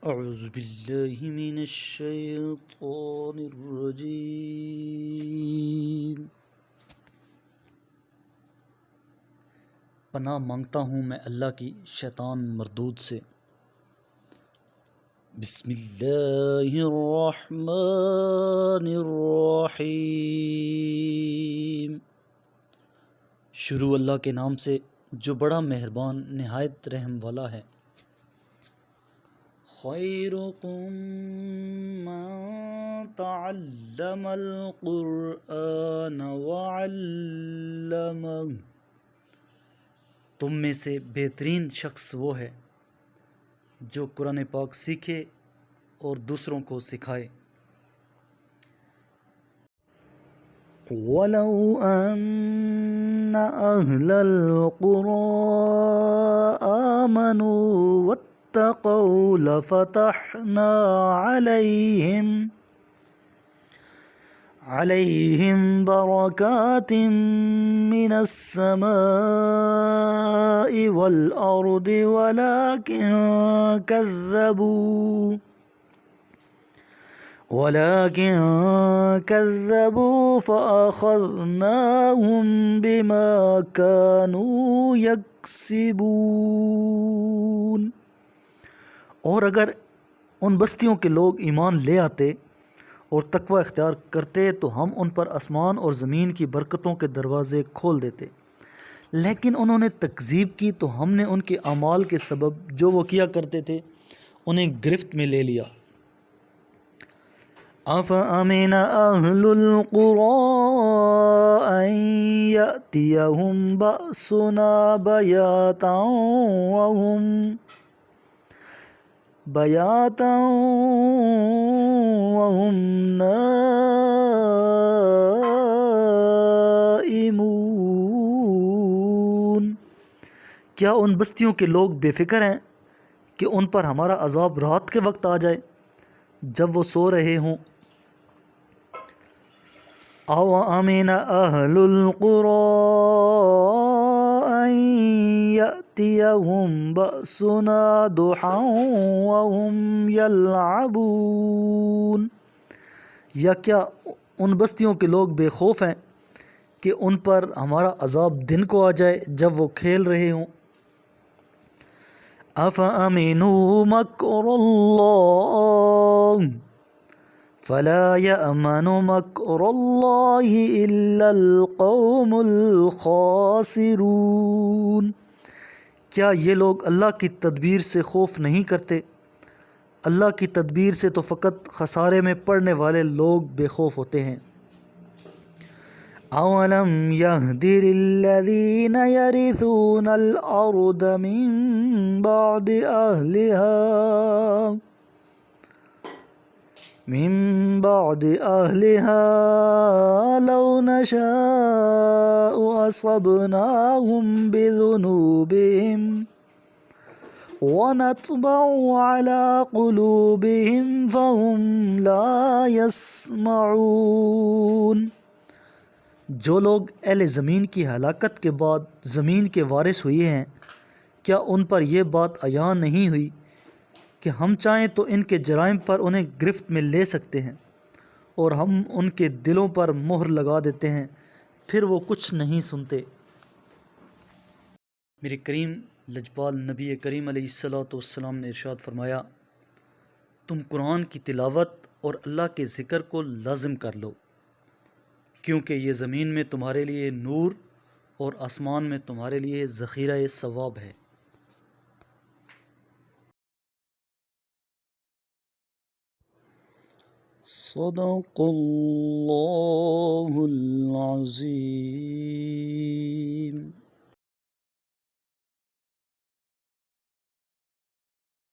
اعوذ باللہ من الشیطان الرجیم۔ پناہ مانگتا ہوں میں اللہ کی شیطان مردود سے۔ بسم اللہ الرحمن الرحیم۔ شروع اللہ کے نام سے جو بڑا مہربان نہایت رحم والا ہے۔ خیرکم من تعلم القرآن وعلمہ، تم میں سے بہترین شخص وہ ہے جو قرآن پاک سیکھے اور دوسروں کو سکھائے۔ وَلَوْ أَنَّ أَهْلَ الْقُرَىٰ آمَنُوا وَاتَّقَوْا لَفَتَحْنَا عَلَيْهِمْ بَرَكَاتٍ مِّنَ السَّمَاءِ وَالْأَرْضِ ولكن كذبوا فأخذناهم بما كانوا يكسبون۔ اور اگر ان بستیوں کے لوگ ایمان لے آتے اور تقوی اختیار کرتے تو ہم ان پر آسمان اور زمین کی برکتوں کے دروازے کھول دیتے، لیکن انہوں نے تکذیب کی تو ہم نے ان کے اعمال کے سبب جو وہ کیا کرتے تھے انہیں گرفت میں لے لیا۔ أَفَأَمِنَ أَهْلُ الْقُرَىٰ أَن يَأْتِيَهُمْ بَأْسُنَا بَيَاتًا وَهُمْ نَائِمُونَ۔ کیا ان بستیوں کے لوگ بے فکر ہیں کہ ان پر ہمارا عذاب رات کے وقت آ جائے جب وہ سو رہے ہوں؟ أَوْ أَمِنَ أَهْلُ الْقُرَىٰ أَن يَأْتِيَهُمْ بَأْسُنَا ضُحًى وَهُمْ يَلْعَبُونَ۔ یا کیا ان بستیوں کے لوگ بے خوف ہیں کہ ان پر ہمارا عذاب دن کو آ جائے جب وہ کھیل رہے ہوں؟ أَفَأَمِنُوا مَكْرَ اللَّهِ فَلَا يَأْمَنُ مَكْرَ اللَّهِ إِلَّا الْقَوْمُ الْخَاسِرُونَ۔ کیا یہ لوگ اللہ کی تدبیر سے خوف نہیں کرتے؟ اللہ کی تدبیر سے تو فقط خسارے میں پڑنے والے لوگ بے خوف ہوتے ہیں۔ أَوَلَمْ يَهْدِ لِلَّذِينَ يَرِثُونَ الْأَرْضَ مِن بَعْدِ أَهْلِهَا لَوْ نَشَاءُ أَصَبْنَاهُمْ بِذُنُوبِهِمْ وَنَطْبَعُ عَلَىٰ قُلُوبِهِمْ فَهُمْ لَا يَسْمَعُونَ۔ جو لوگ اہل زمین کی ہلاکت کے بعد زمین کے وارث ہوئے ہیں، کیا ان پر یہ بات عیاں نہیں ہوئی کہ ہم چاہیں تو ان کے جرائم پر انہیں گرفت میں لے سکتے ہیں اور ہم ان کے دلوں پر مہر لگا دیتے ہیں، پھر وہ کچھ نہیں سنتے۔ میرے کریم لجپال نبی کریم علیہ السلام نے ارشاد فرمایا، تم قرآن کی تلاوت اور اللہ کے ذکر کو لازم کر لو، کیونکہ یہ زمین میں تمہارے لیے نور اور آسمان میں تمہارے لیے ذخیرہ ثواب ہے۔ صدق اللہ العظیم۔